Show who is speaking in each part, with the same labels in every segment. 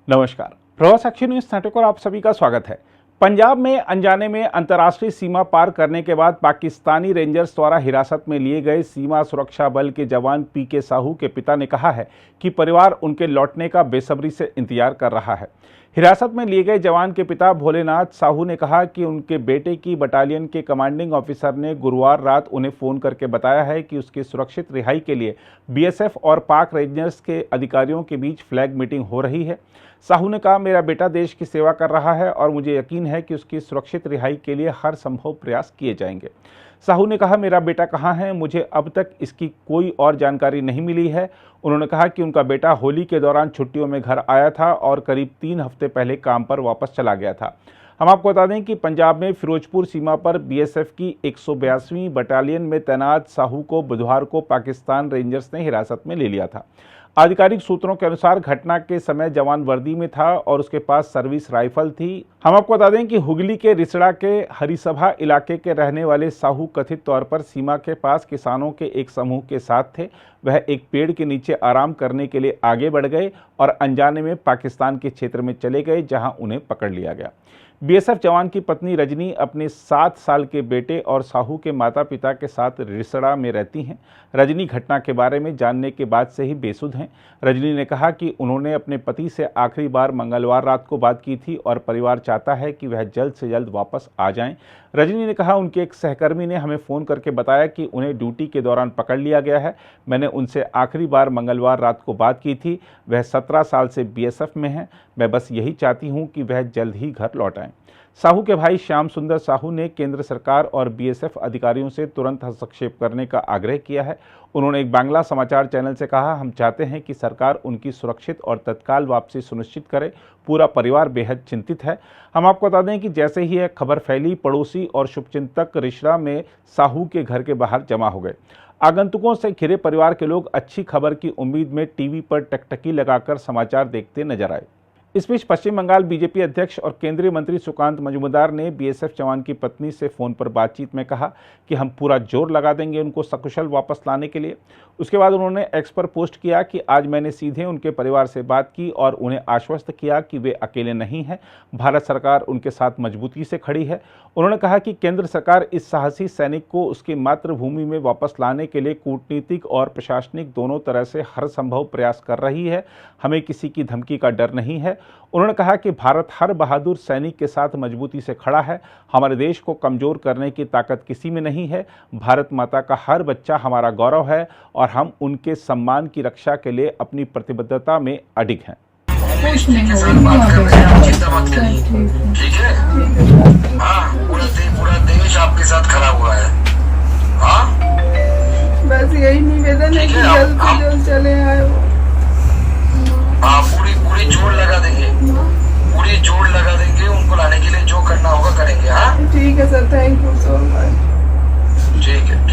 Speaker 1: नमस्कार, प्रवाह साक्षी न्यूज नाटक और आप सभी का स्वागत है। पंजाब में अनजाने में अंतर्राष्ट्रीय सीमा पार करने के बाद पाकिस्तानी रेंजर्स द्वारा हिरासत में लिए गए सीमा सुरक्षा बल के जवान पीके साहू के पिता ने कहा है कि परिवार उनके लौटने का बेसब्री से इंतजार कर रहा है। हिरासत में लिए गए जवान के पिता भोलेनाथ साहू ने कहा कि उनके बेटे की बटालियन के कमांडिंग ऑफिसर ने गुरुवार रात उन्हें फ़ोन करके बताया है कि उसकी सुरक्षित रिहाई के लिए बीएसएफ और पाक रेंजर्स के अधिकारियों के बीच फ्लैग मीटिंग हो रही है। साहू ने कहा, मेरा बेटा देश की सेवा कर रहा है और मुझे यकीन है कि उसकी सुरक्षित रिहाई के लिए हर संभव प्रयास किए जाएंगे। साहू ने कहा, मेरा बेटा कहाँ है, मुझे अब तक इसकी कोई और जानकारी नहीं मिली है। उन्होंने कहा कि उनका बेटा होली के दौरान छुट्टियों में घर आया था और करीब 3 हफ्ते पहले काम पर वापस चला गया था। हम आपको बता दें कि पंजाब में फिरोजपुर सीमा पर बीएसएफ की 182वीं बटालियन में तैनात साहू को बुधवार को पाकिस्तान रेंजर्स ने हिरासत में ले लिया था। आधिकारिक सूत्रों के अनुसार घटना के समय जवान वर्दी में था और उसके पास सर्विस राइफल थी। हम आपको बता दें कि हुगली के रिसड़ा के हरिसभा इलाके के रहने वाले साहू कथित तौर पर सीमा के पास किसानों के एक समूह के साथ थे। वह एक पेड़ के नीचे आराम करने के लिए आगे बढ़ गए और अनजाने में पाकिस्तान के क्षेत्र में चले गए, जहां उन्हें पकड़ लिया गया। बीएसएफ जवान की पत्नी रजनी अपने 7 साल के बेटे और साहू के माता पिता के साथ रिसड़ा में रहती हैं। रजनी घटना के बारे में जानने के बाद से ही बेसुध हैं। रजनी ने कहा कि उन्होंने अपने पति से आखिरी बार मंगलवार रात को बात की थी और परिवार चाहता है कि वह जल्द से जल्द वापस आ जाएं। रजनी ने कहा, उनके एक सहकर्मी ने हमें फ़ोन करके बताया कि उन्हें ड्यूटी के दौरान पकड़ लिया गया है। मैंने उनसे आखिरी बार मंगलवार रात को बात की थी। वह 17 साल से बीएसएफ में हैं। मैं बस यही चाहती हूं कि वह जल्द ही घर लौट आएं। साहू के भाई श्याम सुंदर साहू ने केंद्र सरकार और बीएसएफ अधिकारियों से तुरंत हस्तक्षेप करने का आग्रह किया है। उन्होंने एक बांग्ला समाचार चैनल से कहा, हम चाहते हैं कि सरकार उनकी सुरक्षित और तत्काल वापसी सुनिश्चित करे। पूरा परिवार बेहद चिंतित है। हम आपको बता दें कि जैसे ही यह खबर फैली, पड़ोसी और शुभचिंतक रिश्ता में साहू के घर के बाहर जमा हो गए। आगंतुकों से घिरे परिवार के लोग अच्छी खबर की उम्मीद में टीवी पर टकटकी लगाकर समाचार देखते नजर आए। इस बीच पश्चिम बंगाल बीजेपी अध्यक्ष और केंद्रीय मंत्री सुकांत मजूमदार ने बीएसएफ जवान की पत्नी से फ़ोन पर बातचीत में कहा कि हम पूरा जोर लगा देंगे उनको सकुशल वापस लाने के लिए। उसके बाद उन्होंने एक्स पर पोस्ट किया कि आज मैंने सीधे उनके परिवार से बात की और उन्हें आश्वस्त किया कि वे अकेले नहीं हैं। भारत सरकार उनके साथ मजबूती से खड़ी है। उन्होंने कहा कि केंद्र सरकार इस साहसी सैनिक को उसकी मातृभूमि में वापस लाने के लिए कूटनीतिक और प्रशासनिक दोनों तरह से हर संभव प्रयास कर रही है। हमें किसी की धमकी का डर नहीं है। उन्होंने कहा कि भारत हर बहादुर सैनिक के साथ मजबूती से खड़ा है। हमारे देश को कमज़ोर करने की ताकत किसी में नहीं है। भारत माता का हर बच्चा हमारा गौरव है और हम उनके सम्मान की रक्षा के लिए अपनी प्रतिबद्धता में अडिग हैं।
Speaker 2: ठीक है, हाँ, पूरा देश आपके साथ खड़ा हुआ है। हाँ,
Speaker 3: बस यही निवेदन है कि जल्द से जल्द चले आए।
Speaker 2: हाँ, पूरी जोड़ लगा देंगे, पूरी जोड़ लगा देंगे। उनको लाने के लिए जो करना होगा करेंगे। हाँ,
Speaker 3: ठीक है sir, thank you so much.
Speaker 2: ठीक है।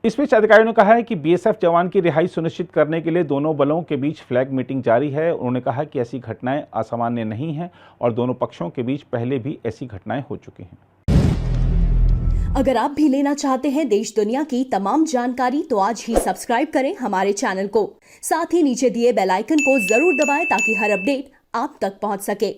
Speaker 1: इस बीच अधिकारियों ने कहा है कि बीएसएफ जवान की रिहाई सुनिश्चित करने के लिए दोनों बलों के बीच फ्लैग मीटिंग जारी है। उन्होंने कहा कि ऐसी घटनाएं असामान्य नहीं हैं और दोनों पक्षों के बीच पहले भी ऐसी घटनाएं हो चुकी हैं।
Speaker 4: अगर आप भी लेना चाहते हैं देश दुनिया की तमाम जानकारी तो आज ही सब्सक्राइब करें हमारे चैनल को। साथ ही नीचे दिए बेल आइकन को जरूर दबाएं ताकि हर अपडेट आप तक पहुंच सके।